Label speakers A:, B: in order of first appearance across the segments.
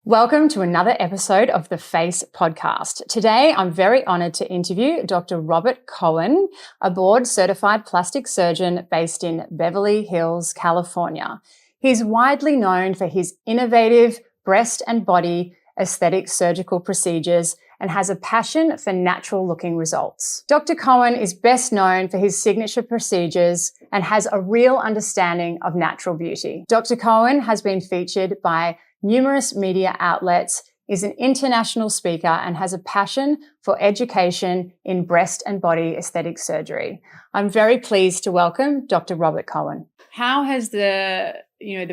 A: Welcome to another episode of the FACE podcast. Today, I'm very honored to interview Dr. Robert Cohen, a board-certified plastic surgeon based in Beverly Hills, California. He's widely known for his innovative breast and body aesthetic surgical procedures and has a passion for natural-looking results. Dr. Cohen is best known for his signature procedures and has a real understanding of natural beauty. Dr. Cohen has been featured by numerous media outlets, is an international speaker, and has a passion for education in breast and body aesthetic surgery. I'm very pleased to welcome Dr. Robert Cohen. How has the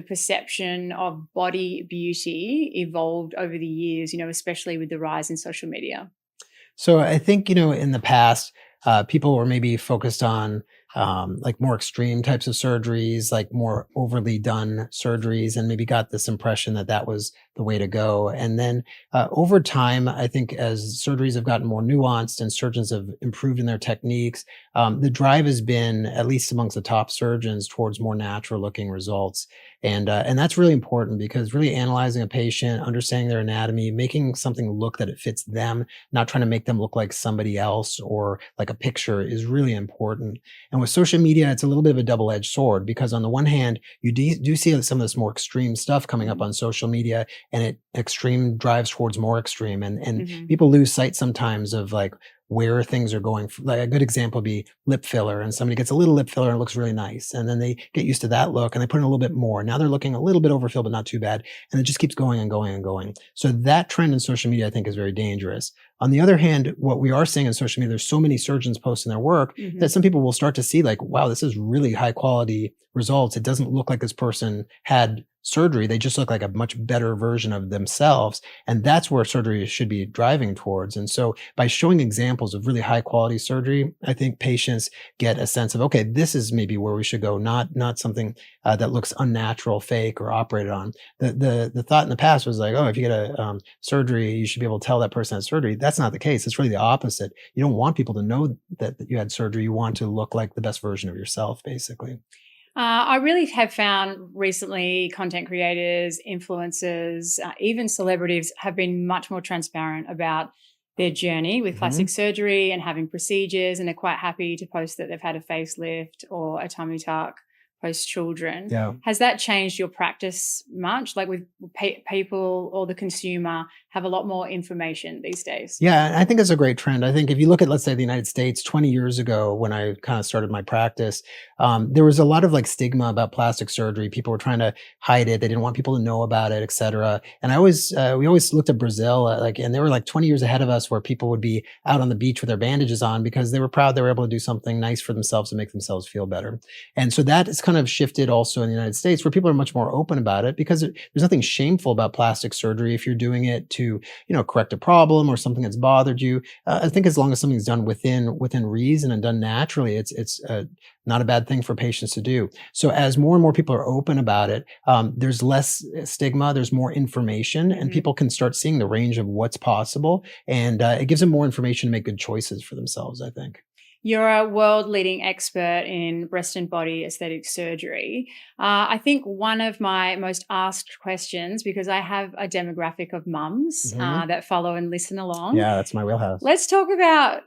A: perception of body beauty evolved over the years, especially with the rise in social media?
B: So I think, in the past, people were maybe focused on like more extreme types of surgeries, like more overly done surgeries, and maybe got this impression that that was the way to go. And then over time, I think as surgeries have gotten more nuanced and surgeons have improved in their techniques, the drive has been, at least amongst the top surgeons, towards more natural looking results. And that's really important because really analyzing a patient, understanding their anatomy, making something look that it fits them, not trying to make them look like somebody else or like a picture, is really important. And with social media, it's a little bit of a double-edged sword because on the one hand, you do see some of this more extreme stuff coming up on social media, and it extreme drives towards more extreme. And people lose sight sometimes of like where things are going. Like a good example would be lip filler, and somebody gets a little lip filler and it looks really nice. And then they get used to that look and they put in a little bit more. Now they're looking a little bit overfilled, but not too bad. And it just keeps going and going and going. So that trend in social media, I think, is very dangerous. On the other hand, what we are seeing in social media, there's so many surgeons posting their work that some people will start to see like, wow, this is really high quality results. It doesn't look like this person had surgery. They just look like a much better version of themselves. And that's where surgery should be driving towards. And so by showing examples of really high quality surgery, I think patients get a sense of, okay, this is maybe where we should go, not something that looks unnatural, fake, or operated on. The thought in the past was like, oh, if you get a surgery, you should be able to tell that person had surgery. That's not the case. It's really the opposite. You don't want people to know that you had surgery. You want to look like the best version of yourself, basically.
A: I really have found recently content creators, influencers, even celebrities have been much more transparent about their journey with plastic surgery and having procedures, and they're quite happy to post that they've had a facelift or a tummy tuck post-children.
B: Yeah.
A: Has that changed your practice much? Like with people or the consumer have a lot more information these days?
B: Yeah, I think it's a great trend. I think if you look at, let's say, the United States 20 years ago, when I kind of started my practice, there was a lot of like stigma about plastic surgery. People were trying to hide it. They didn't want people to know about it, et cetera. And we always looked at Brazil, and they were like 20 years ahead of us, where people would be out on the beach with their bandages on because they were proud they were able to do something nice for themselves and make themselves feel better. And so that is kind of shifted also in the United States, where people are much more open about it because there's nothing shameful about plastic surgery if you're doing it to, correct a problem or something that's bothered you. I think as long as something's done within reason and done naturally, it's not a bad thing for patients to do. So as more and more people are open about it, there's less stigma, there's more information, and people can start seeing the range of what's possible. And it gives them more information to make good choices for themselves, I think.
A: You're a world-leading expert in breast and body aesthetic surgery. I think one of my most asked questions, because I have a demographic of mums that follow and listen along.
B: Yeah, that's my wheelhouse.
A: Let's talk about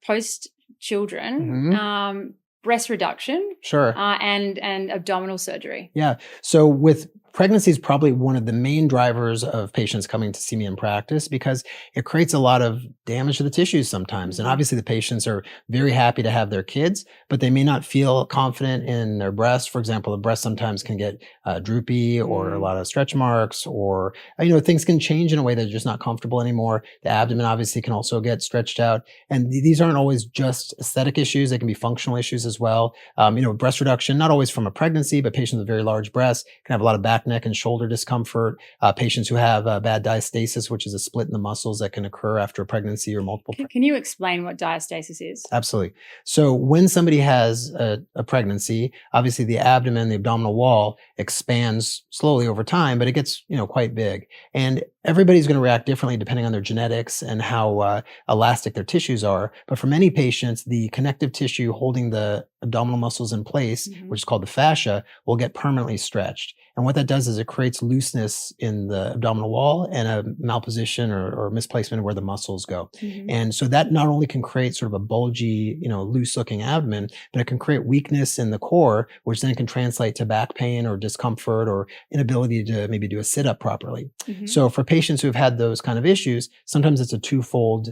A: post-children, breast reduction,
B: Sure,
A: and abdominal surgery.
B: Yeah. So with pregnancy is probably one of the main drivers of patients coming to see me in practice because it creates a lot of damage to the tissues sometimes. And obviously the patients are very happy to have their kids, but they may not feel confident in their breast. For example, the breast sometimes can get droopy or a lot of stretch marks, or, things can change in a way that they're just not comfortable anymore. The abdomen obviously can also get stretched out. And these aren't always just aesthetic issues. They can be functional issues as well. Breast reduction, not always from a pregnancy, but patients with very large breasts can have a lot of back, neck, and shoulder discomfort. Patients who have bad diastasis, which is a split in the muscles that can occur after a pregnancy or multiple.
A: Can you explain what diastasis is?
B: Absolutely. So when somebody has a pregnancy, obviously the abdomen, the abdominal wall expands slowly over time, but it gets, quite big. And everybody's going to react differently depending on their genetics and how elastic their tissues are. But for many patients, the connective tissue holding the abdominal muscles in place, which is called the fascia, will get permanently stretched. And what that does is it creates looseness in the abdominal wall and a malposition or misplacement of where the muscles go. And so that not only can create sort of a bulgy, loose looking abdomen, but it can create weakness in the core, which then can translate to back pain or discomfort or inability to maybe do a sit up properly. So for patients who've had those kind of issues, sometimes it's a twofold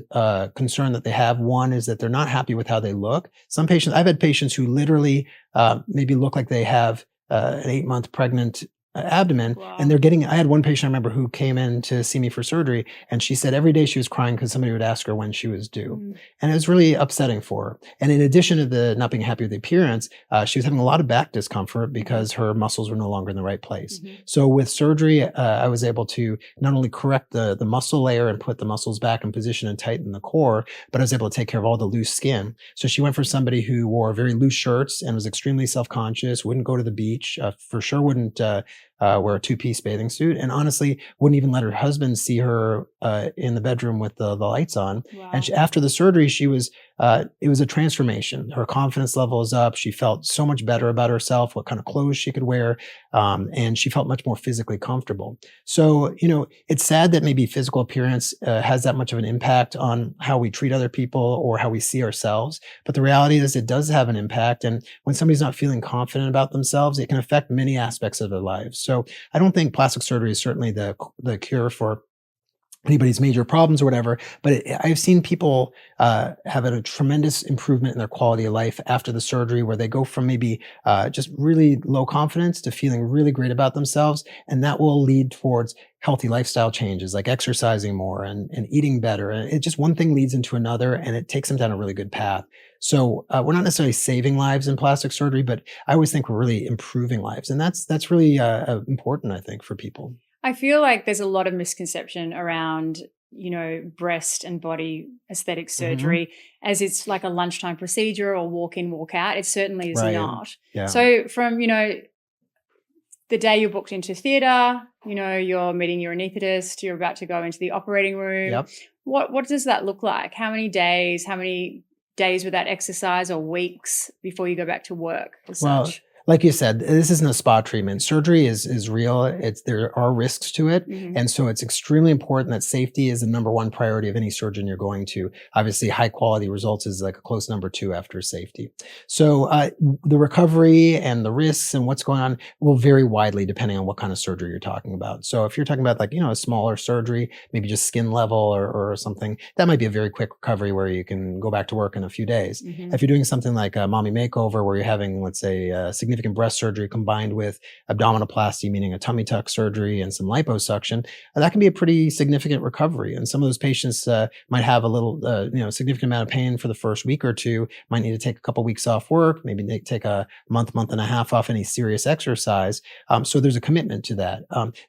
B: concern that they have. One is that they're not happy with how they look. Some patients, I've had patients who literally maybe look like they have an 8-month pregnant abdomen.
A: Wow.
B: And I had one patient I remember who came in to see me for surgery, and she said every day she was crying because somebody would ask her when she was due. And it was really upsetting for her. And in addition to the not being happy with the appearance, she was having a lot of back discomfort because her muscles were no longer in the right place. So with surgery, I was able to not only correct the muscle layer and put the muscles back in position and tighten the core, but I was able to take care of all the loose skin. So she went for somebody who wore very loose shirts and was extremely self-conscious, wouldn't go to the beach, for sure wouldn't wear a 2-piece bathing suit, and honestly wouldn't even let her husband see her in the bedroom with the lights on.
A: Wow.
B: And after the surgery, she was it was a transformation. Her confidence level is up. She felt so much better about herself, what kind of clothes she could wear, and she felt much more physically comfortable. So, it's sad that maybe physical appearance has that much of an impact on how we treat other people or how we see ourselves. But the reality is it does have an impact. And when somebody's not feeling confident about themselves, it can affect many aspects of their lives. So I don't think plastic surgery is certainly the cure for anybody's major problems or whatever, but I've seen people have a tremendous improvement in their quality of life after the surgery, where they go from maybe just really low confidence to feeling really great about themselves. And that will lead towards healthy lifestyle changes like exercising more and eating better. And it just one thing leads into another, and it takes them down a really good path. So we're not necessarily saving lives in plastic surgery, but I always think we're really improving lives. And that's really important, I think, for people.
A: I feel like there's a lot of misconception around, breast and body aesthetic surgery as it's like a lunchtime procedure or walk in, walk out. It certainly is not.
B: Yeah.
A: So from, the day you're booked into theatre, you're meeting your anaesthetist, you're about to go into the operating room.
B: Yep.
A: What does that look like? How many days without exercise or weeks before you go back to work as such?
B: Like you said, this isn't a spa treatment. Surgery is real. There are risks to it. And so it's extremely important that safety is the number one priority of any surgeon you're going to. Obviously, high quality results is like a close number 2 after safety. So the recovery and the risks and what's going on will vary widely depending on what kind of surgery you're talking about. So if you're talking about a smaller surgery, maybe just skin level or something, that might be a very quick recovery where you can go back to work in a few days. If you're doing something like a mommy makeover where you're having, let's say, significant breast surgery combined with abdominoplasty, meaning a tummy tuck surgery and some liposuction, that can be a pretty significant recovery. And some of those patients might have a little, significant amount of pain for the first week or two, might need to take a couple weeks off work, maybe they take a month and a half off any serious exercise. So there's a commitment to that.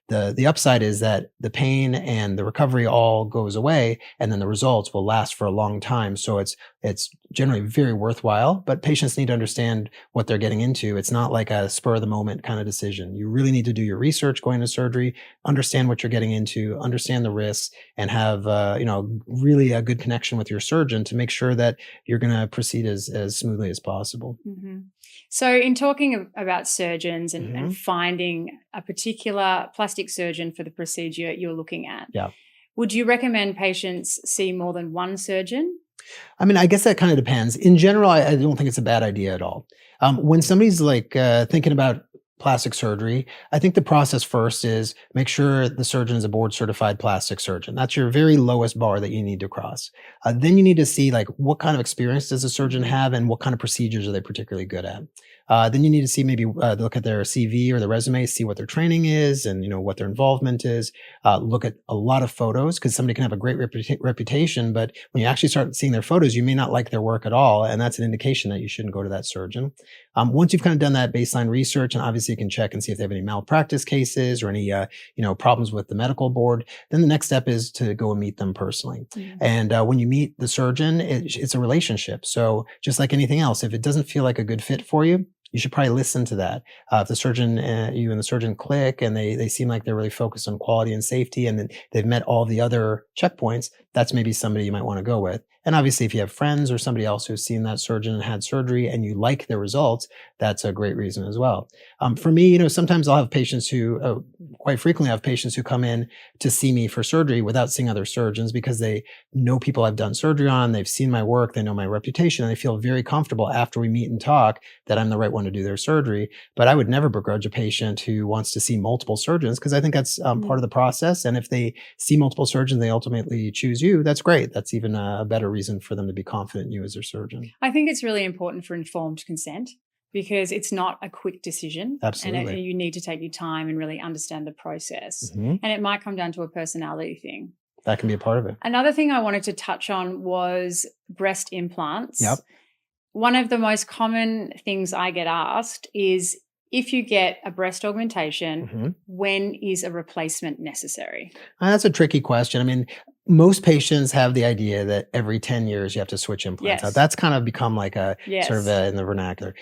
B: The upside is that the pain and the recovery all goes away, and then the results will last for a long time. So it's generally very worthwhile, but patients need to understand what they're getting into. It's not like a spur of the moment kind of decision. You really need to do your research going to surgery, understand what you're getting into, understand the risks, and have really a good connection with your surgeon to make sure that you're going to proceed as smoothly as possible.
A: So in talking about surgeons and finding a particular plastic surgeon for the procedure you're looking at, would you recommend patients see more than one surgeon?
B: I mean, I guess that kind of depends. In general, I don't think it's a bad idea at all. When somebody's thinking about plastic surgery, I think the process first is make sure the surgeon is a board certified plastic surgeon. That's your very lowest bar that you need to cross. Then you need to see what kind of experience does the surgeon have and what kind of procedures are they particularly good at. Then you need to see maybe look at their CV or their resume, see what their training is and what their involvement is. Look at a lot of photos, because somebody can have a great reputation, but when you actually start seeing their photos, you may not like their work at all, and that's an indication that you shouldn't go to that surgeon. Once you've kind of done that baseline research, and obviously you can check and see if they have any malpractice cases or any problems with the medical board, then the next step is to go and meet them personally. And when you meet the surgeon, it's a relationship. So just like anything else, if it doesn't feel like a good fit for you, you should probably listen to that. If the surgeon, you and the surgeon click and they seem like they're really focused on quality and safety, and then they've met all the other checkpoints, that's maybe somebody you might want to go with. And obviously, if you have friends or somebody else who's seen that surgeon and had surgery and you like their results, that's a great reason as well. For me, sometimes I'll have patients who, quite frequently, I have patients who come in to see me for surgery without seeing other surgeons because they know people I've done surgery on, they've seen my work, they know my reputation, and they feel very comfortable after we meet and talk that I'm the right one to do their surgery. But I would never begrudge a patient who wants to see multiple surgeons because I think that's part of the process. And if they see multiple surgeons, they ultimately choose you, that's great. That's even a better reason for them to be confident in you as their surgeon.
A: I think it's really important for informed consent because it's not a quick decision.
B: Absolutely.
A: And you need to take your time and really understand the process.
B: Mm-hmm.
A: And it might come down to a personality thing.
B: That can be a part of it.
A: Another thing I wanted to touch on was breast implants.
B: Yep.
A: One of the most common things I get asked is, if you get a breast augmentation, when is a replacement necessary?
B: That's a tricky question. I mean, most patients have the idea that every 10 years you have to switch implants out. That's kind of become like a sort of in the vernacular.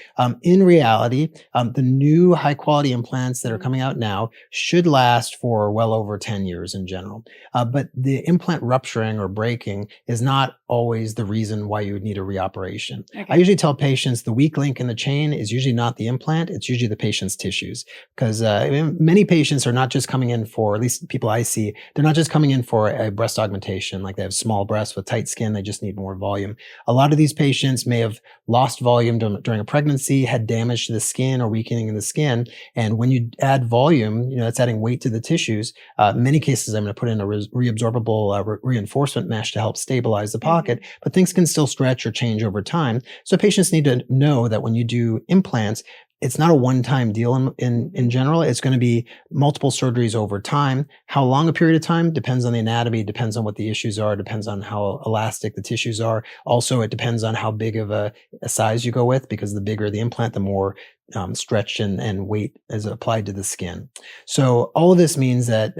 B: In reality, the new high quality implants that are coming out now should last for well over 10 years in general. But the implant rupturing or breaking is not always the reason why you would need a reoperation. Okay. I usually tell patients the weak link in the chain is usually not the implant, it's usually the patient's tissues. Because many patients are not just coming in for, at least people I see, they're not just coming in for a breast augmentation, like they have small breasts with tight skin, they just need more volume. A lot of these patients may have lost volume during a pregnancy, had damage to the skin or weakening in the skin. And when you add volume, that's adding weight to the tissues. In many cases, I'm going to put in a reabsorbable reinforcement mesh to help stabilize the pocket, but things can still stretch or change over time. So patients need to know that when you do implants, it's not a one-time deal in general. It's going to be multiple surgeries over time. How long a period of time depends on the anatomy, depends on what the issues are, depends on how elastic the tissues are. Also, it depends on how big of a size you go with, because the bigger the implant, the more stretch and weight is applied to the skin. So all of this means that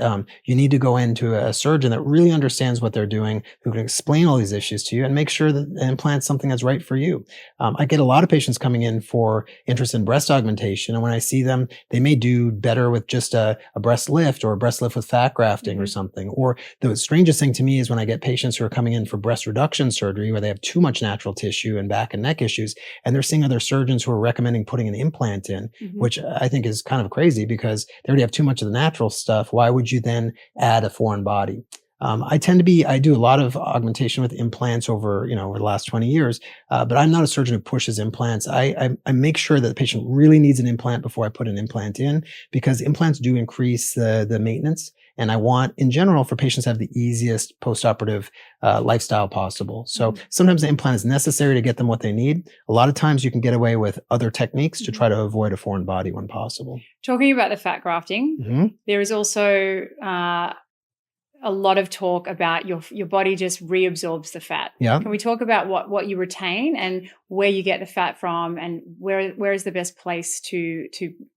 B: you need to go into a surgeon that really understands what they're doing, who can explain all these issues to you and make sure that the implant's something that's right for you. I get a lot of patients coming in for interest in breast augmentation, and when I see them, they may do better with just a breast lift or a breast lift with fat grafting or something. Or the strangest thing to me is when I get patients who are coming in for breast reduction surgery where they have too much natural tissue and back and neck issues, and they're seeing other surgeons who are recommending putting an implant in, which I think is kind of crazy because they already have too much of the natural stuff. Why would you then add a foreign body? I do a lot of augmentation with implants over the last 20 years, but I'm not a surgeon who pushes implants. I make sure that the patient really needs an implant before I put an implant in, because implants do increase the maintenance. And I want, in general, for patients to have the easiest postoperative lifestyle possible. So sometimes the implant is necessary to get them what they need. A lot of times you can get away with other techniques to try to avoid a foreign body when possible.
A: Talking about the fat grafting, there is also a lot of talk about your body just reabsorbs the fat.
B: Yeah.
A: Can we talk about what you retain and where you get the fat from, and where is the best place to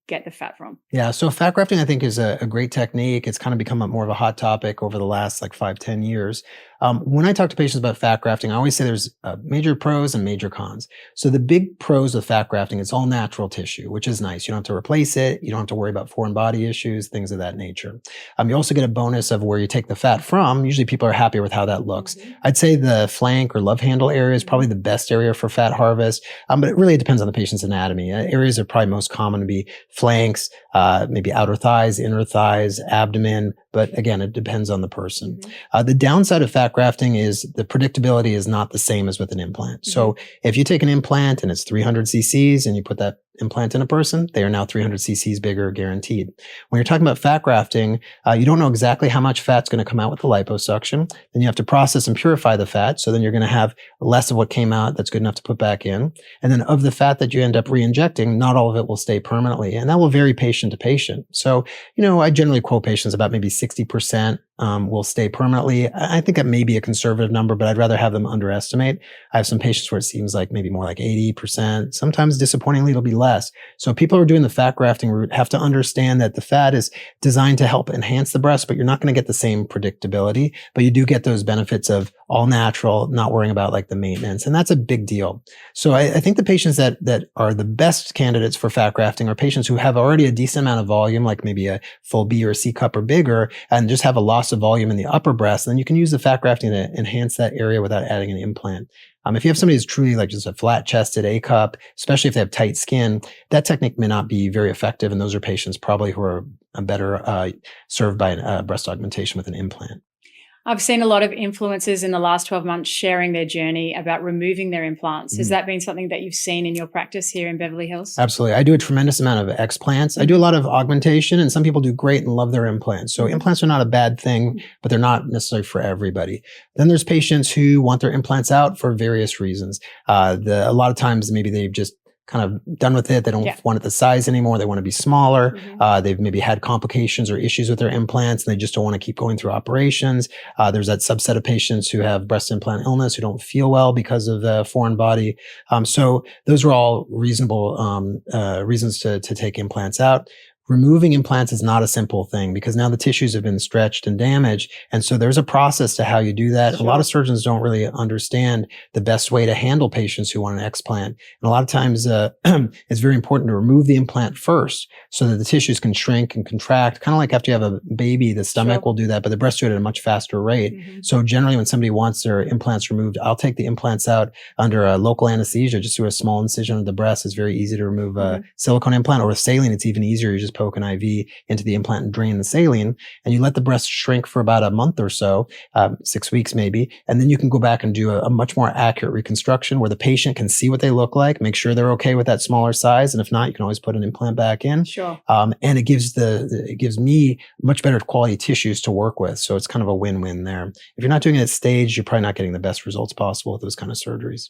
A: get the fat from? Yeah,
B: so fat grafting I think is a great technique. It's kind of become more of a hot topic over the last 5-10 years. When I talk to patients about fat grafting, I always say there's major pros and major cons. So the big pros of fat grafting, it's all natural tissue, which is nice. You don't have to replace it. You don't have to worry about foreign body issues, things of that nature. You also get a bonus of where you take the fat from. Usually people are happier with how that looks. I'd say the flank or love handle area is probably the best area for fat harvest, but it really depends on the patient's anatomy. Areas that are probably most common to be flanks, maybe outer thighs, inner thighs, abdomen, but again, it depends on the person. The downside of fat grafting is the predictability is not the same as with an implant. So if you take an implant and it's 300 cc's and you put that implant in a person, they are now 300 cc's bigger, guaranteed. When you're talking about fat grafting, you don't know exactly how much fat's going to come out with the liposuction. Then you have to process and purify the fat. So then you're going to have less of what came out that's good enough to put back in. And then of the fat that you end up re-injecting, not all of it will stay permanently. And that will vary patient to patient. So, I generally quote patients about maybe 60% will stay permanently. I think that may be a conservative number, but I'd rather have them underestimate. I have some patients where it seems like maybe more like 80%. Sometimes disappointingly, it'll be less. So people who are doing the fat grafting route have to understand that the fat is designed to help enhance the breast, but you're not going to get the same predictability, but you do get those benefits of all natural, not worrying about like the maintenance. And that's a big deal. So I think the patients that are the best candidates for fat grafting are patients who have already a decent amount of volume, like maybe a full B or C cup or bigger, and just have a loss of volume in the upper breast. And then you can use the fat grafting to enhance that area without adding an implant. If you have somebody who's truly like just a flat chested A cup, especially if they have tight skin, that technique may not be very effective. And those are patients probably who are better served by a breast augmentation with an implant.
A: I've seen a lot of influencers in the last 12 months sharing their journey about removing their implants. Has that been something that you've seen in your practice here in Beverly Hills?
B: Absolutely. I do a tremendous amount of explants. I do a lot of augmentation, and some people do great and love their implants. So implants are not a bad thing, but they're not necessarily for everybody. Then there's patients who want their implants out for various reasons. A lot of times maybe they've just kind of done with it. They don't want it the size anymore. They want to be smaller. They've maybe had complications or issues with their implants, and they just don't want to keep going through operations. There's that subset of patients who have breast implant illness, who don't feel well because of the foreign body. So those are all reasonable reasons to take implants out. Removing implants is not a simple thing because now the tissues have been stretched and damaged. And so there's a process to how you do that. Sure. A lot of surgeons don't really understand the best way to handle patients who want an explant. And a lot of times it's very important to remove the implant first so that the tissues can shrink and contract. Kind of like after you have a baby, the stomach will do that, but the breast do it at a much faster rate. So generally when somebody wants their implants removed, I'll take the implants out under a local anesthesia, just through a small incision of the breast. It's very easy to remove a silicone implant, or with saline, it's even easier. You just poke an IV into the implant and drain the saline, and you let the breast shrink for about a month or so, 6 weeks maybe, and then you can go back and do a much more accurate reconstruction where the patient can see what they look like, make sure they're okay with that smaller size, and if not, you can always put an implant back in.
A: Sure.
B: And it gives me much better quality tissues to work with, so it's kind of a win-win there. If you're not doing it at stage, you're probably not getting the best results possible with those kind of surgeries.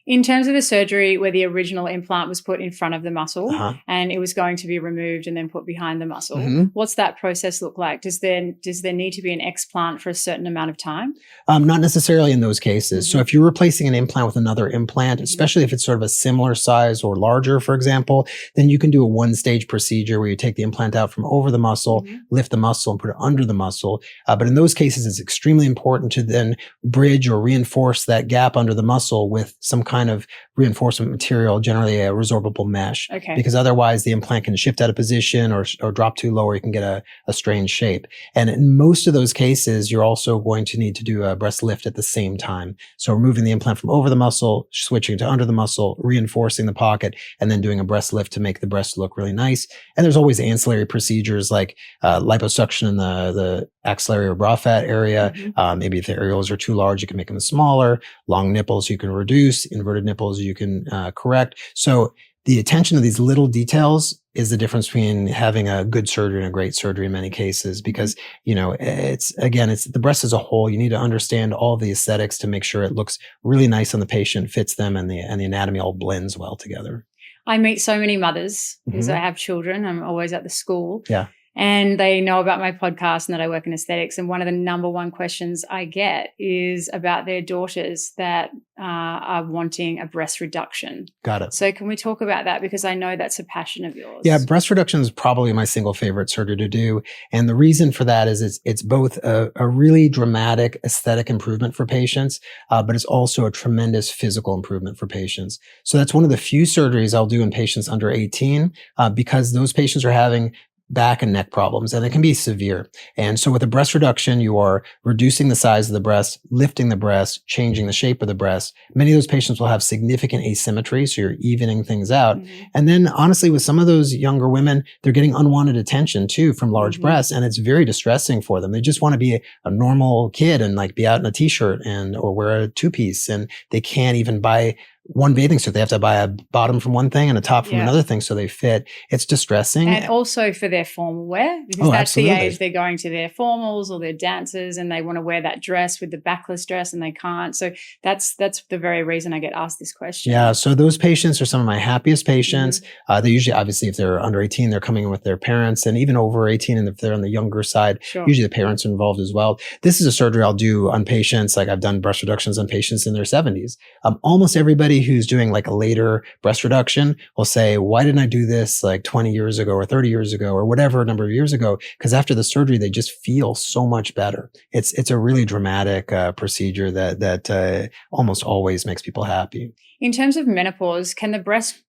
A: In terms of the surgery where the original implant was put in front of the muscle and it was going to be removed and then put behind the muscle, what's that process look like? Does there need to be an explant for a certain amount of time?
B: Not necessarily in those cases. So if you're replacing an implant with another implant, especially if it's sort of a similar size or larger, for example, then you can do a one-stage procedure where you take the implant out from over the muscle, lift the muscle and put it under the muscle. But in those cases, it's extremely important to then bridge or reinforce that gap under the muscle with some kind of reinforcement material, generally a resorbable mesh, because otherwise the implant can shift out of position or drop too low, or you can get a strange shape. And in most of those cases, you're also going to need to do a breast lift at the same time. So removing the implant from over the muscle, switching to under the muscle, reinforcing the pocket, and then doing a breast lift to make the breast look really nice. And there's always ancillary procedures like liposuction in the axillary or bra fat area. Maybe if the areolas are too large, you can make them smaller. Long nipples you can reduce. Inverted nipples you can correct. So the attention to these little details is the difference between having a good surgery and a great surgery in many cases, because, it's the breast as a whole. You need to understand all of the aesthetics to make sure it looks really nice on the patient, fits them, and the anatomy all blends well together.
A: I meet so many mothers because I have children. I'm always at the school.
B: Yeah.
A: And they know about my podcast and that I work in aesthetics. And one of the number one questions I get is about their daughters that are wanting a breast reduction. Got it. So can we talk about that? Because I know that's a passion of yours.
B: Yeah, breast reduction is probably my single favorite surgery to do. And the reason for that is it's both a really dramatic aesthetic improvement for patients, but it's also a tremendous physical improvement for patients. So that's one of the few surgeries I'll do in patients under 18, because those patients are having back and neck problems, and it can be severe. And so with a breast reduction, you are reducing the size of the breast, lifting the breast, changing the shape of the breast. Many of those patients will have significant asymmetry, so you're evening things out. And then honestly, with some of those younger women, they're getting unwanted attention too from large breasts, and it's very distressing for them. They just want to be a normal kid and like be out in a t-shirt or wear a two-piece, and they can't even buy one bathing suit. They have to buy a bottom from one thing and a top from
A: Yeah.
B: another thing so they fit. It's distressing.
A: And also for their formal wear, because
B: Oh,
A: that's the
B: absolutely.
A: age they're going to their formals or their dances and they want to wear that dress with the backless dress and they can't. So that's the very reason I get asked this question.
B: Yeah. So those patients are some of my happiest patients. They usually, obviously, if they're under 18, they're coming in with their parents, and even over 18, and if they're on the younger side,
A: Sure.
B: usually the parents are involved as well. This is a surgery I'll do on patients. Like I've done breast reductions on patients in their 70s. Almost everybody who's doing like a later breast reduction will say, why didn't I do this like 20 years ago or 30 years ago or whatever number of years ago? Because after the surgery, they just feel so much better. It's a really dramatic procedure that almost always makes people happy.
A: In terms of menopause, can the breast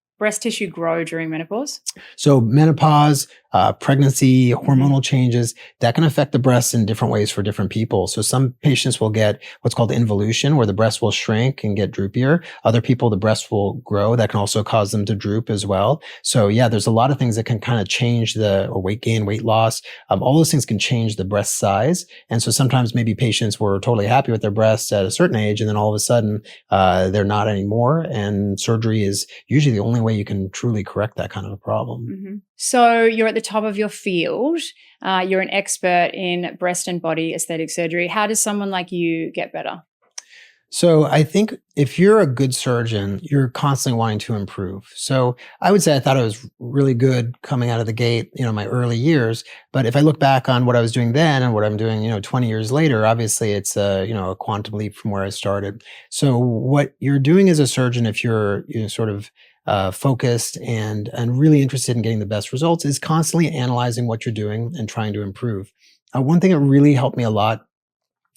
A: tissue grow during menopause?
B: So menopause, pregnancy, hormonal changes, that can affect the breasts in different ways for different people. So some patients will get what's called involution, where the breast will shrink and get droopier. Other people, the breast will grow. That can also cause them to droop as well. So yeah, there's a lot of things that can kind of change or weight gain, weight loss. All those things can change the breast size. And so sometimes maybe patients were totally happy with their breasts at a certain age, and then all of a sudden, they're not anymore. And surgery is usually the only way you can truly correct that kind of a problem.
A: So you're at the top of your field. You're an expert in breast and body aesthetic surgery. How does someone like you get better?
B: So I think if you're a good surgeon, you're constantly wanting to improve. So I would say I thought I was really good coming out of the gate, my early years. But if I look back on what I was doing then and what I'm doing, 20 years later, obviously it's a quantum leap from where I started. So what you're doing as a surgeon, if you're sort of focused and really interested in getting the best results, is constantly analyzing what you're doing and trying to improve. One thing that really helped me a lot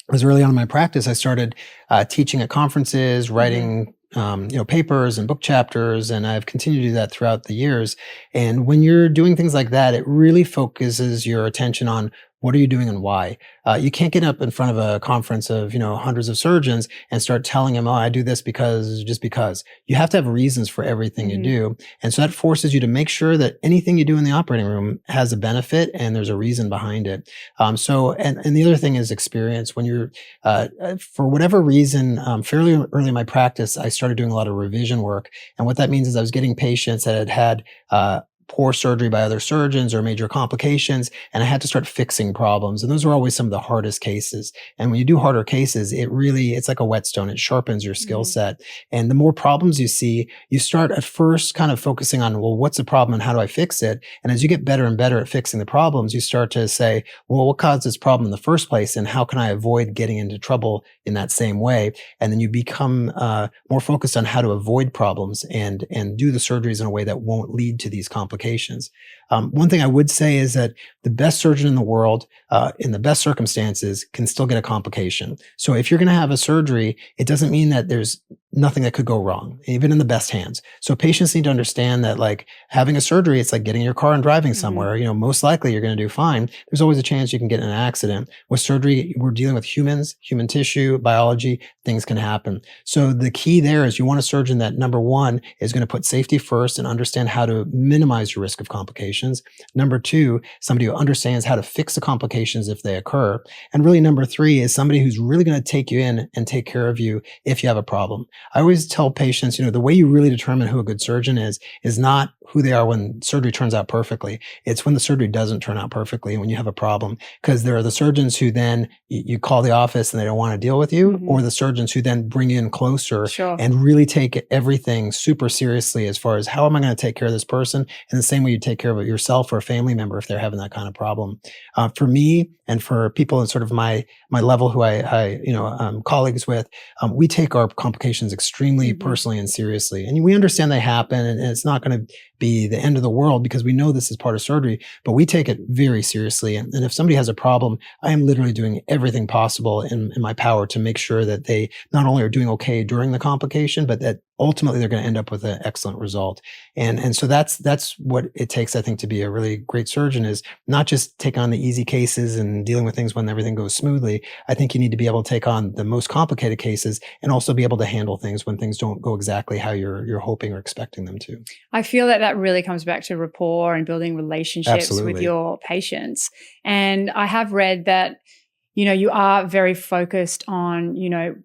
B: was early on in my practice, I started teaching at conferences, writing papers and book chapters, and I've continued to do that throughout the years. And when you're doing things like that, it really focuses your attention on what are you doing and why. You can't get up in front of a conference of hundreds of surgeons and start telling them, oh, I do this just because. You have to have reasons for everything you do. And so that forces you to make sure that anything you do in the operating room has a benefit and there's a reason behind it. And the other thing is experience. When you're, for whatever reason, fairly early in my practice, I started doing a lot of revision work. And what that means is I was getting patients that had poor surgery by other surgeons or major complications, and I had to start fixing problems. And those were always some of the hardest cases. And when you do harder cases, it's like a whetstone. It sharpens your skill set. And the more problems you see, you start at first kind of focusing on, well, what's the problem and how do I fix it? And as you get better and better at fixing the problems, you start to say, well, what caused this problem in the first place? And how can I avoid getting into trouble in that same way? And then you become more focused on how to avoid problems and do the surgeries in a way that won't lead to these complications. One thing I would say is that the best surgeon in the world, in the best circumstances, can still get a complication. So if you're going to have a surgery, it doesn't mean that there's nothing that could go wrong, even in the best hands. So patients need to understand that, like, having a surgery, it's like getting your car and driving somewhere. Most likely you're going to do fine. There's always a chance you can get in an accident. With surgery, we're dealing with humans, human tissue, biology, things can happen. So the key there is you want a surgeon that, number one, is going to put safety first and understand how to minimize your risk of complications. Number two, somebody who understands how to fix the complications if they occur. And really, number three is somebody who's really going to take you in and take care of you if you have a problem. I always tell patients, the way you really determine who a good surgeon is not who they are when surgery turns out perfectly. It's when the surgery doesn't turn out perfectly and when you have a problem. Because there are the surgeons who then you call the office and they don't want to deal with you, or the surgeons who then bring you in closer and really take everything super seriously as far as how am I going to take care of this person in the same way you take care of yourself or a family member if they're having that kind of problem. For me and for people in sort of my level who I'm colleagues with, we take our complications extremely personally and seriously. And we understand they happen and it's not going to be the end of the world because we know this is part of surgery, but we take it very seriously. And if somebody has a problem, I am literally doing everything possible in my power to make sure that they not only are doing okay during the complication, but that ultimately they're going to end up with an excellent result. And so that's what it takes, I think, to be a really great surgeon, is not just take on the easy cases and dealing with things when everything goes smoothly. I think you need to be able to take on the most complicated cases and also be able to handle things when things don't go exactly how you're hoping or expecting them to.
A: I feel that really comes back to rapport and building relationships with your patients. And I have read that you are very focused on,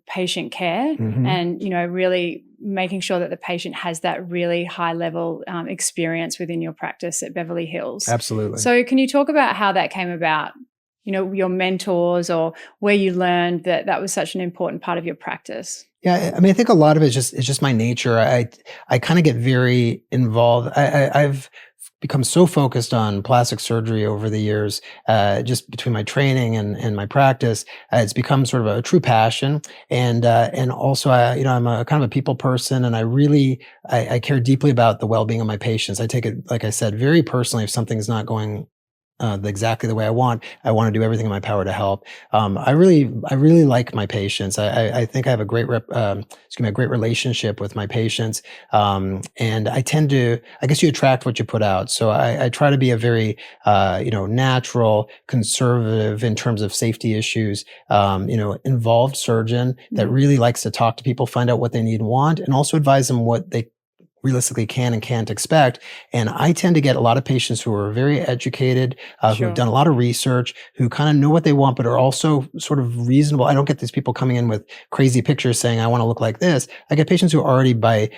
A: patient care and, really making sure that the patient has that really high level experience within your practice at Beverly Hills.
B: Absolutely.
A: So can you talk about how that came about? Your mentors, or where you learned that was such an important part of your practice?
B: Yeah, I mean, I think a lot of it's just my nature. I kind of get very involved. I've become so focused on plastic surgery over the years, just between my training and my practice. It's become sort of a true passion, and also, I'm a kind of a people person, and I care deeply about the well-being of my patients. I take it, like I said, very personally. If something's not going exactly the way I want to do everything in my power to help. I really like my patients. I think I have a great a great relationship with my patients. And I tend to, I guess you attract what you put out. So I try to be a very, natural, conservative in terms of safety issues, involved surgeon that really likes to talk to people, find out what they need and want, and also advise them what they realistically can and can't expect. And I tend to get a lot of patients who are very educated, who have done a lot of research, who kind of know what they want, but are also sort of reasonable. I don't get these people coming in with crazy pictures saying, I want to look like this. I get patients who already, by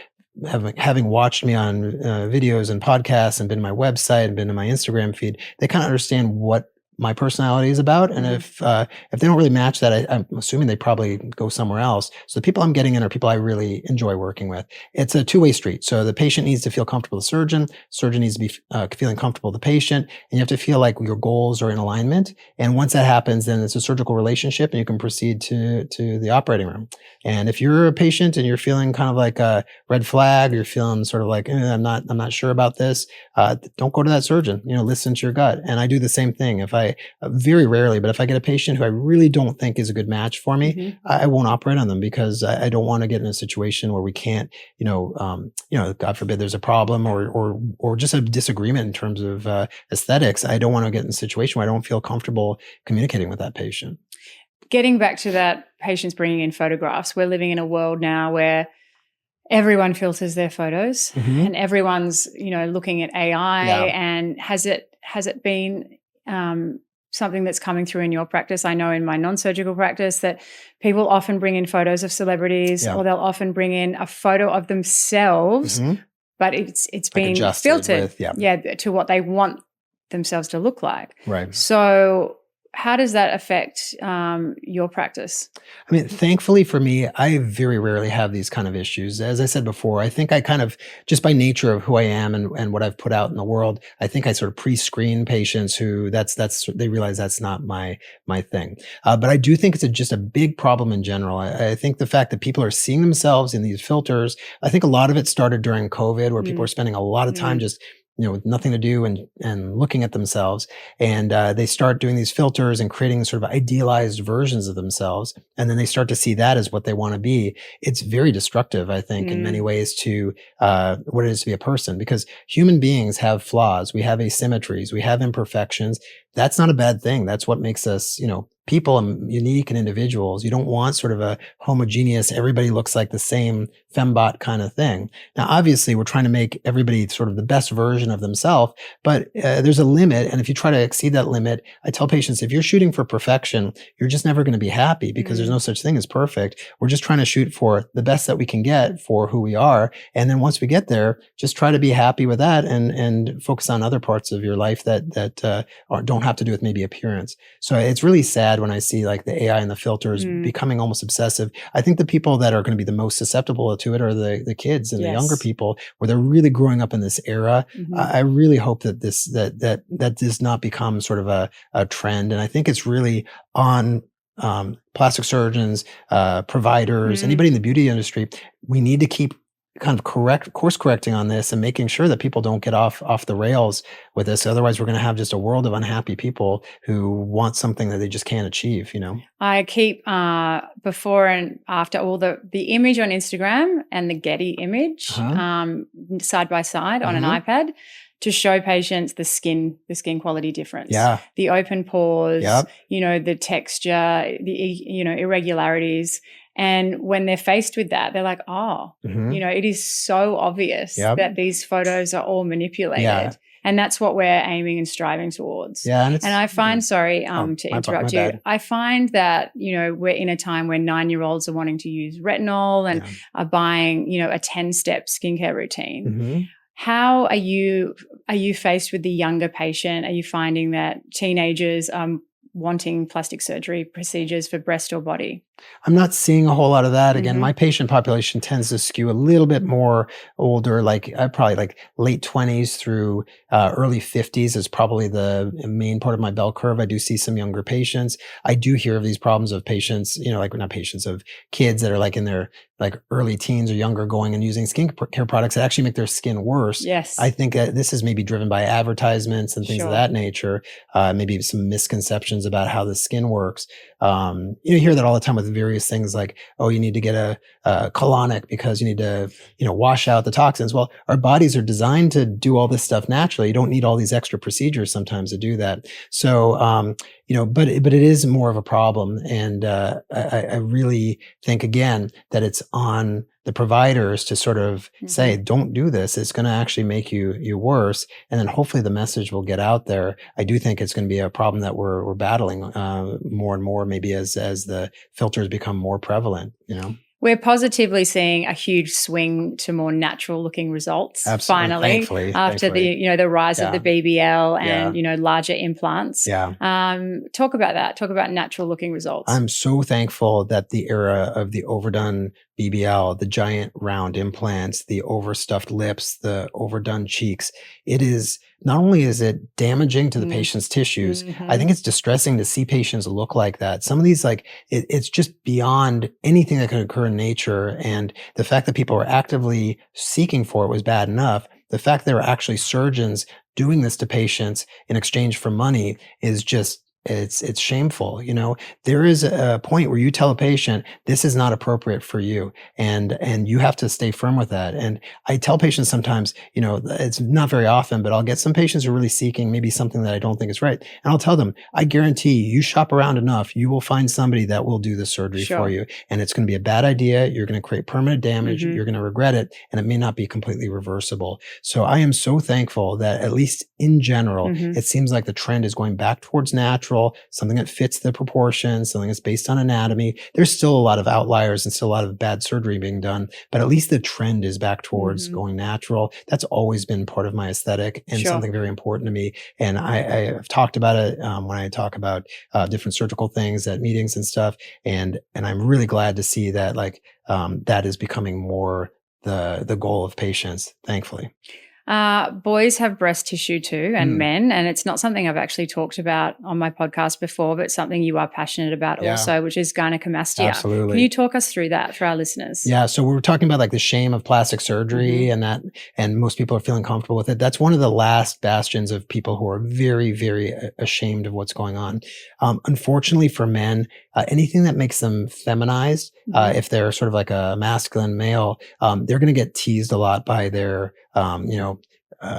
B: having watched me on videos and podcasts and been to my website and been to my Instagram feed, they kind of understand what my personality is about. And if they don't really match that, I'm assuming they probably go somewhere else. So the people I'm getting in are people I really enjoy working with. It's a two-way street. So the patient needs to feel comfortable with the surgeon. Surgeon needs to be feeling comfortable with the patient. And you have to feel like your goals are in alignment. And once that happens, then it's a surgical relationship and you can proceed to the operating room. And if you're a patient and you're feeling kind of like a red flag, you're feeling sort of like, I'm not sure about this, don't go to that surgeon. Listen to your gut. And I do the same thing. If I very rarely, but if I get a patient who I really don't think is a good match for me, I won't operate on them, because I don't want to get in a situation where we can't, God forbid there's a problem or just a disagreement in terms of aesthetics. I don't want to get in a situation where I don't feel comfortable communicating with that patient.
A: Getting back to that, patients bringing in photographs, we're living in a world now where everyone filters their photos and everyone's, looking at AI. And has it been something that's coming through in your practice? I know in my non-surgical practice that people often bring in photos of celebrities, or they'll often bring in a photo of themselves, but it's being filtered to what they want themselves to look like.
B: Right.
A: So how does that affect your practice?
B: I mean, thankfully for me, I very rarely have these kind of issues. As I said before, I think I kind of, just by nature of who I am and what I've put out in the world, I think I sort of pre-screen patients who they realize that's not my thing. But I do think it's just a big problem in general. I think the fact that people are seeing themselves in these filters, I think a lot of it started during COVID, where people are spending a lot of time just with nothing to do and looking at themselves. And they start doing these filters and creating sort of idealized versions of themselves. And then they start to see that as what they want to be. It's very destructive, I think, in many ways to what it is to be a person, because human beings have flaws. We have asymmetries. We have imperfections. That's not a bad thing. That's what makes us, people and unique and individuals. You don't want sort of a homogeneous, everybody looks like the same fembot kind of thing. Now, obviously, we're trying to make everybody sort of the best version of themselves, but there's a limit. And if you try to exceed that limit, I tell patients, if you're shooting for perfection, you're just never going to be happy, because there's no such thing as perfect. We're just trying to shoot for the best that we can get for who we are. And then once we get there, just try to be happy with that and focus on other parts of your life that don't have to do with maybe appearance. So it's really sad when I see like the AI and the filters becoming almost obsessive. I think the people that are going to be the most susceptible to it are the kids and the younger people, where they're really growing up in this era. I really hope that that does not become sort of a trend. And I think it's really on plastic surgeons, providers, anybody in the beauty industry. We need to keep kind of course correcting on this and making sure that people don't get off the rails with this. Otherwise, we're going to have just a world of unhappy people who want something that they just can't achieve,
A: I keep before and after all the image on Instagram and the Getty image side by side on an iPad to show patients the skin quality difference. Yeah. The open pores, the texture, the irregularities. And when they're faced with that, they're like, it is so obvious that these photos are all manipulated. Yeah. And that's what we're aiming and striving towards.
B: Yeah. And
A: I find, sorry to interrupt you,
B: bad.
A: I find that, we're in a time where 9-year-olds are wanting to use retinol and are buying, a 10-step skincare routine.
B: Mm-hmm.
A: How are you faced with the younger patient? Are you finding that teenagers wanting plastic surgery procedures for breast or body?
B: I'm not seeing a whole lot of that. Again,
A: Mhm.
B: my patient population tends to skew a little bit more older, like probably like late 20s through early 50s is probably the main part of my bell curve. I do see some younger patients. I do hear of these problems of patients, like not patients, of kids that are like in their like early teens or younger going and using skincare products that actually make their skin worse.
A: Yes.
B: I think that this is maybe driven by advertisements and things
A: Sure.
B: of that nature. Maybe some misconceptions about how the skin works. You hear that all the time with various things like, oh, you need to get a colonic because you need to, wash out the toxins. Well, our bodies are designed to do all this stuff naturally. You don't need all these extra procedures sometimes to do that. So, but it is more of a problem. And I really think, again, that it's on the providers to sort of say, don't do this. It's going to actually make you worse. And then hopefully the message will get out there. I do think it's going to be a problem that we're battling more and more, maybe as the filters become more prevalent,
A: We're positively seeing a huge swing to more natural looking results.
B: Absolutely.
A: Finally,
B: Thankfully.
A: after the rise of the BBL and,
B: Yeah.
A: Larger implants.
B: Yeah.
A: Talk about that. Talk about natural looking results.
B: I'm so thankful that the era of the overdone BBL, the giant round implants, the overstuffed lips, the overdone cheeks, it is not only is it damaging to the patient's tissues, I think it's distressing to see patients look like that. Some of these, like, it's just beyond anything that could occur in nature. And the fact that people were actively seeking for it was bad enough. The fact there are actually surgeons doing this to patients in exchange for money is just, it's shameful. There is a point where you tell a patient, this is not appropriate for you. And you have to stay firm with that. And I tell patients sometimes, it's not very often, but I'll get some patients who are really seeking maybe something that I don't think is right. And I'll tell them, I guarantee you shop around enough, you will find somebody that will do the surgery for you. And it's going to be a bad idea. You're going to create permanent damage. You're going to regret it. And it may not be completely reversible. So I am so thankful that at least in general, it seems like the trend is going back towards natural, something that fits the proportions, something that's based on anatomy. There's still a lot of outliers and still a lot of bad surgery being done, but at least the trend is back towards going natural. That's always been part of my aesthetic and something very important to me. And I've talked about it when I talk about different surgical things at meetings and stuff. And I'm really glad to see that that is becoming more the goal of patients, thankfully.
A: Boys have breast tissue too, and men, and it's not something I've actually talked about on my podcast before, but something you are passionate about also, which is gynecomastia.
B: Absolutely.
A: Can you talk us through that for our listeners?
B: Yeah. So we were talking about like the shame of plastic surgery and most people are feeling comfortable with it. That's one of the last bastions of people who are very, very ashamed of what's going on. Unfortunately for men, anything that makes them feminized, if they're sort of like a masculine male, they're going to get teased a lot by their,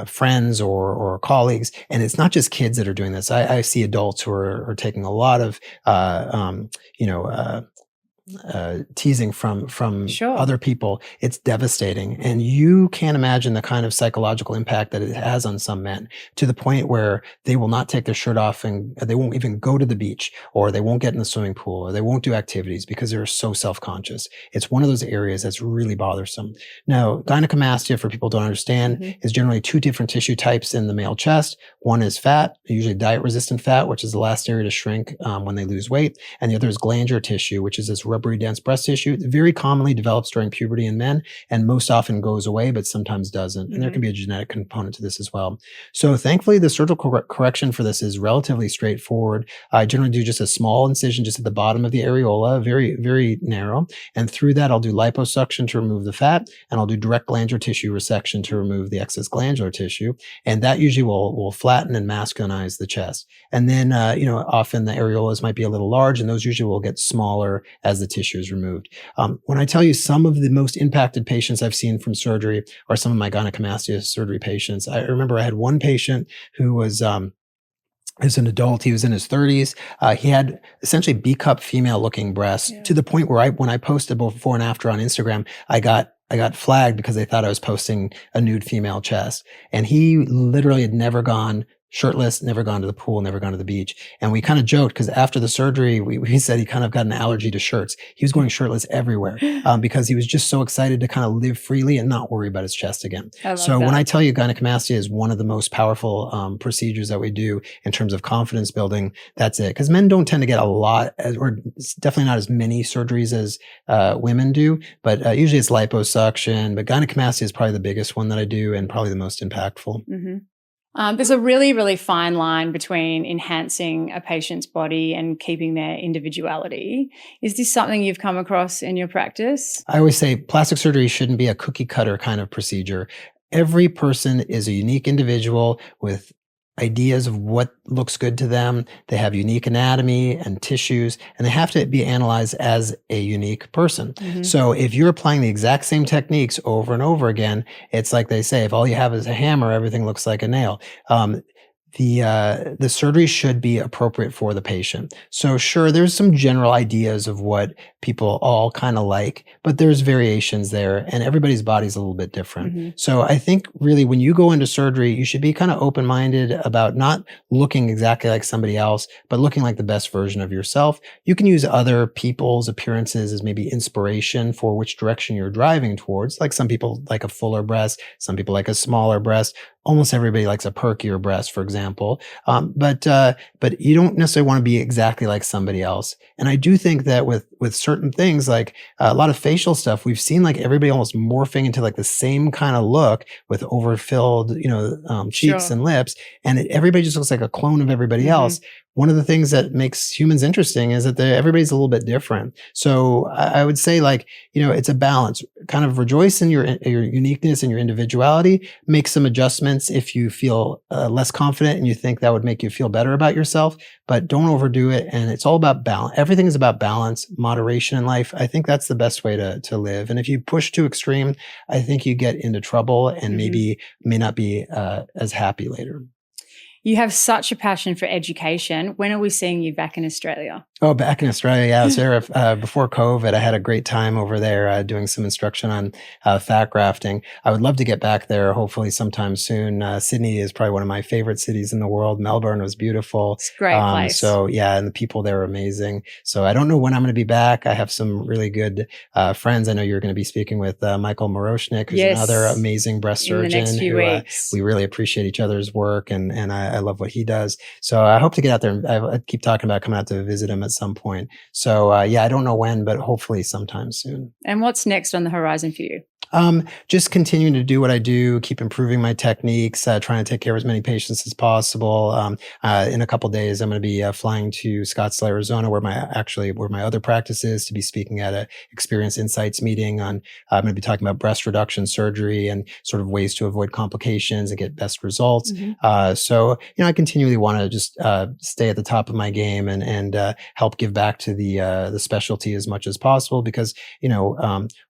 B: friends or colleagues. And it's not just kids that are doing this. I see adults who are taking a lot of, teasing from other people. It's devastating. And you can't imagine the kind of psychological impact that it has on some men, to the point where they will not take their shirt off and they won't even go to the beach, or they won't get in the swimming pool, or they won't do activities because they're so self-conscious. It's one of those areas that's really bothersome. Now, gynecomastia, for people who don't understand, is generally two different tissue types in the male chest. One is fat, usually diet-resistant fat, which is the last area to shrink when they lose weight. And the other is glandular tissue, which is this rubbery dense breast tissue. It very commonly develops during puberty in men and most often goes away, but sometimes doesn't. And there can be a genetic component to this as well. So thankfully, the surgical correction for this is relatively straightforward. I generally do just a small incision just at the bottom of the areola, very, very narrow. And through that, I'll do liposuction to remove the fat, and I'll do direct glandular tissue resection to remove the excess glandular tissue. And that usually will flatten and masculinize the chest. And then, often the areolas might be a little large, and those usually will get smaller as the tissue is removed. When I tell you some of the most impacted patients I've seen from surgery are some of my gynecomastia surgery patients. I remember I had one patient who was as an adult, he was in his 30s. He had essentially B-cup female looking breasts to the point where when I posted before and after on Instagram, I got I got flagged because they thought I was posting a nude female chest. And he literally had never gone shirtless, never gone to the pool, never gone to the beach. And we kind of joked because after the surgery, we said he kind of got an allergy to shirts. He was going shirtless everywhere because he was just so excited to kind of live freely and not worry about his chest again. So when I tell you gynecomastia is one of the most powerful procedures that we do in terms of confidence building, that's it. Because men don't tend to get a lot, or definitely not as many surgeries as women do, but usually it's liposuction. But gynecomastia is probably the biggest one that I do and probably the most impactful.
A: Mm-hmm. There's a really, really fine line between enhancing a patient's body and keeping their individuality. Is this something you've come across in your practice?
B: I always say plastic surgery shouldn't be a cookie cutter kind of procedure. Every person is a unique individual with ideas of what looks good to them. They have unique anatomy and tissues, and they have to be analyzed as a unique person. Mm-hmm. So if you're applying the exact same techniques over and over again, it's like they say, if all you have is a hammer, everything looks like a nail. The surgery should be appropriate for the patient. So sure, there's some general ideas of what people all kind of like, but there's variations there, and everybody's body's a little bit different. Mm-hmm. So I think really when you go into surgery, you should be kind of open-minded about not looking exactly like somebody else, but looking like the best version of yourself. You can use other people's appearances as maybe inspiration for which direction you're driving towards. Like some people like a fuller breast, some people like a smaller breast. Almost everybody likes a perkier breast, for example. But you don't necessarily want to be exactly like somebody else. And I do think that with certain things, like a lot of facial stuff, we've seen like everybody almost morphing into like the same kind of look with overfilled, cheeks and lips. And everybody just looks like a clone of everybody else. One of the things that makes humans interesting is that everybody's a little bit different. So I would say it's a balance. Kind of rejoice in your uniqueness and your individuality. Make some adjustments if you feel less confident and you think that would make you feel better about yourself, but don't overdo it. And it's all about balance. Everything is about balance, moderation in life. I think that's the best way to live. And if you push too extreme, I think you get into trouble and maybe may not be as happy later.
A: You have such a passion for education. When are we seeing you back in Australia?
B: Oh, back in Australia, yeah. I was there before COVID. I had a great time over there doing some instruction on fat grafting. I would love to get back there, hopefully sometime soon. Sydney is probably one of my favorite cities in the world. Melbourne was beautiful.
A: It's a great place.
B: So yeah, and the people there are amazing. So I don't know when I'm going to be back. I have some really good friends. I know you're going to be speaking with Michael Moroshnik, who's another amazing breast surgeon.
A: In the next few weeks.
B: We really appreciate each other's work, and I love what he does. So I hope to get out there. I keep talking about coming out to visit him at some point. So I don't know when, but hopefully sometime soon. And
A: what's next on the horizon for you?
B: Just continuing to do what I do, keep improving my techniques, trying to take care of as many patients as possible. In a couple of days, I'm going to be flying to Scottsdale, Arizona, where my other practice is, to be speaking at a Experience Insights meeting on. I'm going to be talking about breast reduction surgery and sort of ways to avoid complications and get best results. Mm-hmm. So I continually want to just stay at the top of my game and help give back to the specialty as much as possible, because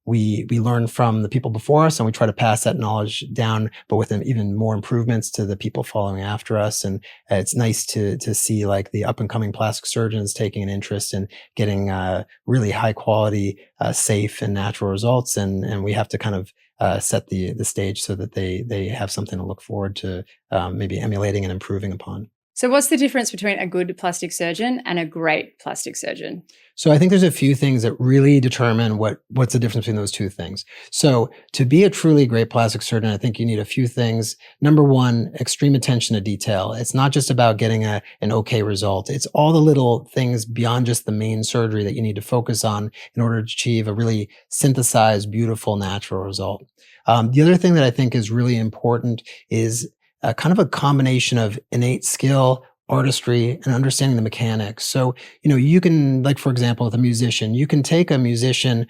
B: we learn from the people before us, and we try to pass that knowledge down, but with even more improvements to the people following after us. And it's nice to see like the up and coming plastic surgeons taking an interest in getting really high quality, safe and natural results. And we have to kind of set the stage so that they have something to look forward to, maybe emulating and improving upon.
A: So what's the difference between a good plastic surgeon and a great plastic surgeon?
B: So I think there's a few things that really determine what's the difference between those two things. So to be a truly great plastic surgeon, I think you need a few things. Number one, extreme attention to detail. It's not just about getting an okay result. It's all the little things beyond just the main surgery that you need to focus on in order to achieve a really synthesized, beautiful, natural result. The other thing that I think is really important is kind of a combination of innate skill, artistry, and understanding the mechanics. So, you can, like, for example, with a musician, you can take a musician,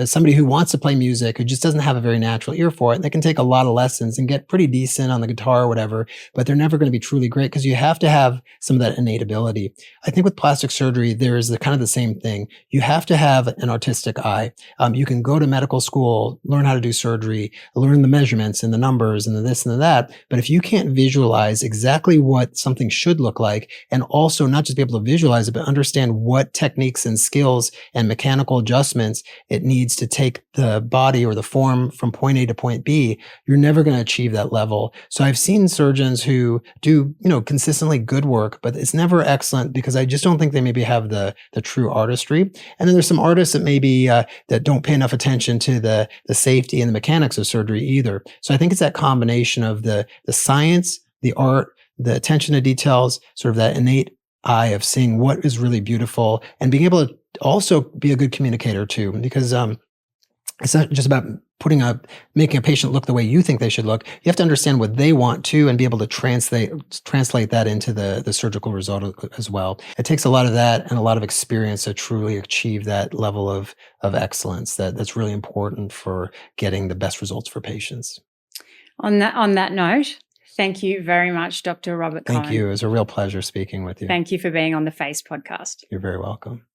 B: somebody who wants to play music, who just doesn't have a very natural ear for it. They can take a lot of lessons and get pretty decent on the guitar or whatever, but they're never going to be truly great because you have to have some of that innate ability. I think with plastic surgery, there is kind of the same thing. You have to have an artistic eye. You can go to medical school, learn how to do surgery, learn the measurements and the numbers and the this and the that. But if you can't visualize exactly what something should look look like, and also not just be able to visualize it, but understand what techniques and skills and mechanical adjustments it needs to take the body or the form from point A to point B, you're never going to achieve that level. So I've seen surgeons who do, consistently good work, but it's never excellent because I just don't think they maybe have the true artistry. And then there's some artists that maybe that don't pay enough attention to the safety and the mechanics of surgery either. So I think it's that combination of the science, the art, the attention to details, sort of that innate eye of seeing what is really beautiful and being able to also be a good communicator too, because it's not just about making a patient look the way you think they should look. You have to understand what they want to and be able to translate that into the surgical result as well. It takes a lot of that and a lot of experience to truly achieve that level of excellence that's really important for getting the best results for patients.
A: On that note, thank you very much, Dr. Robert Cohen.
B: Thank you. It was a real pleasure speaking with you.
A: Thank you for being on the FACE podcast.
B: You're very welcome.